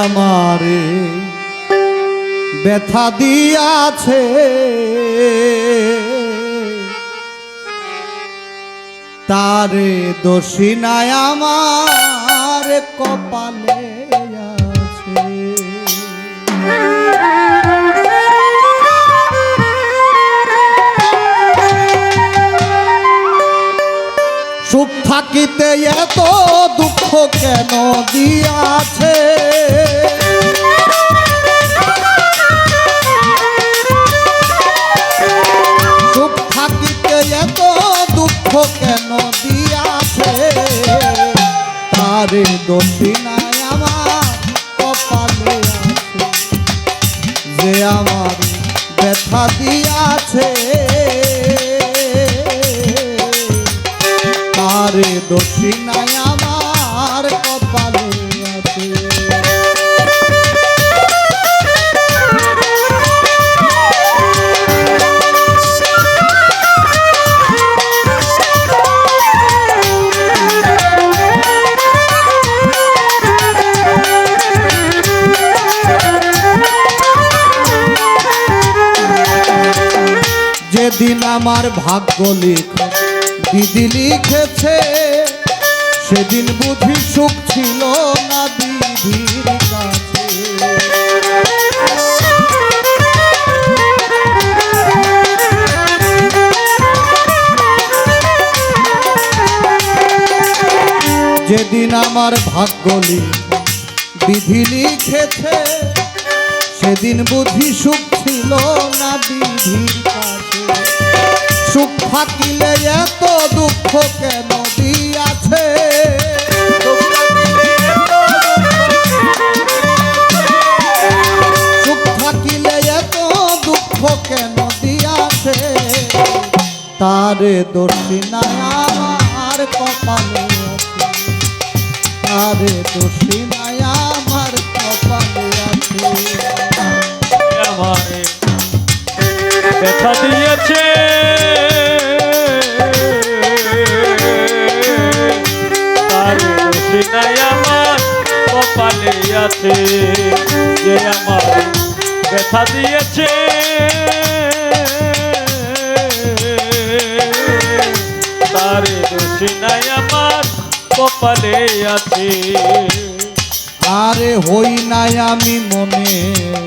আমারে ব্যথা দিয়াছে তারে দোষী নাই আমার কপালে আছে। সুখ থাকিতে এত দুঃখ কেন দিয়াছে, সুখ থাকিতে এত দুঃখ কেন দিয়াছে তারে দোষী নাই আমার কপালে আছে, যে আমার ব্যথা দিয়াছে তারে দোষী নাই আমার কপালে আছে। যেদিন আমার ভাগ্য লিখে বিধি লিখেছে সেদিন বুঝি সুখ ছিল না বিধির কাছে। যেদিন আমার ভাগ্য লিখে বিধি লিখেছে সেদিন বুঝি সুখ ছিল না বিধির কাছে। সুখ থাকিলে এত দুঃখ কেন দিয়াছে, সুখ থাকিলে এত দুঃখ কেন দিয়াছে তারে দোষী নাই আমার কপালে আছে, তারে দোষী নাই আমার কপালে আছে। আমারে ব্যথা দিয়েছে তারে দোষী নাই আমার কপালে আছে, যে আমার ব্যথা দিয়েছে তারে দোষী নাই আমার কপালে আছে। আরে হই নাই আমি মনের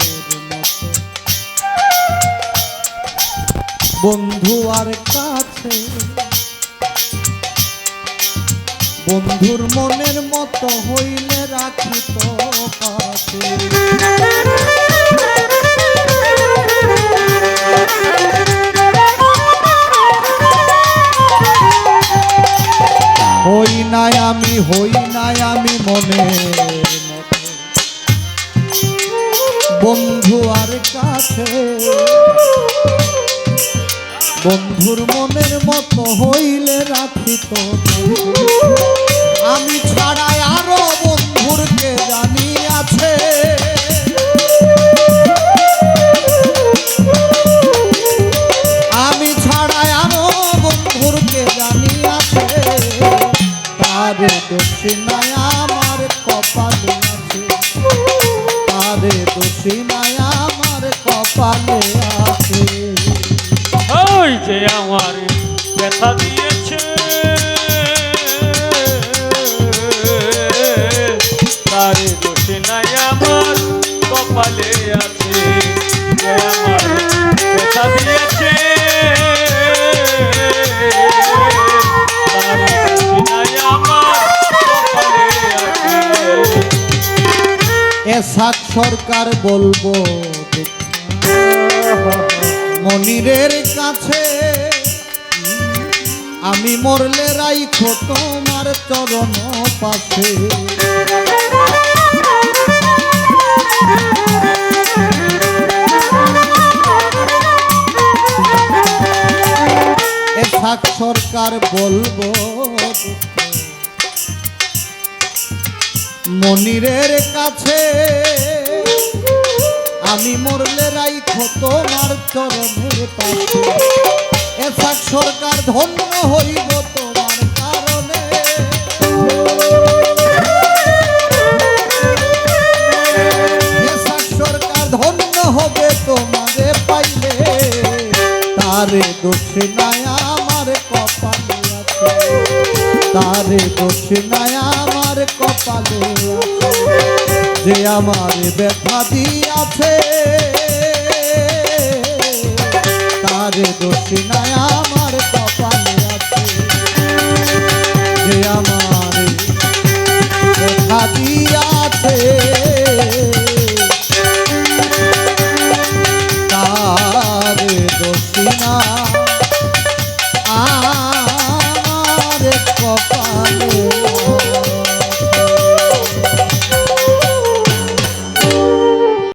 বন্ধু আর কাছে, বন্ধুর মনের মতো হইলে রাখি তো কাছে। হই নাই আমি মনের মতো বন্ধু আর কাছে, বন্ধুর মনের মতো হইলে রাখি তো আমি ছাড়াই আরো বন্ধুর কে জানি আছে। আমি ছাড়াই আরো বন্ধুর কে জানি আছে তারে দোষী নাই আমার কপালে আছে, তারে দোষী নাই আমার কপালে আছে। ওই যে আমার ব্যথা দিয়েছে তারে দোষী নাই আমার কপালে আছে, যে আমার ব্যথা দিয়েছে তারে দোষী নাই আমার কপালে আছে। এসাক সরকার বলবো মনিরের কাছে, আমি মরলে রাইখো তোমার চরণ পাশে। এসাক সরকার বলবো মনিরের কাছে, আমি মরলে রাইখো তোমার চরণের পাশে। এসাক সরকার ধন্য হইব তোমার কারণে। তারে দোষ নাই আমার কপালে আছে, তারে দোষ নাই আমার কপালে আছে, যে আমার ব্যথা দিয়াছে, তারে দোষ নাই আমার কপালে আছে, যে আমার ব্যথা দিয়াছে।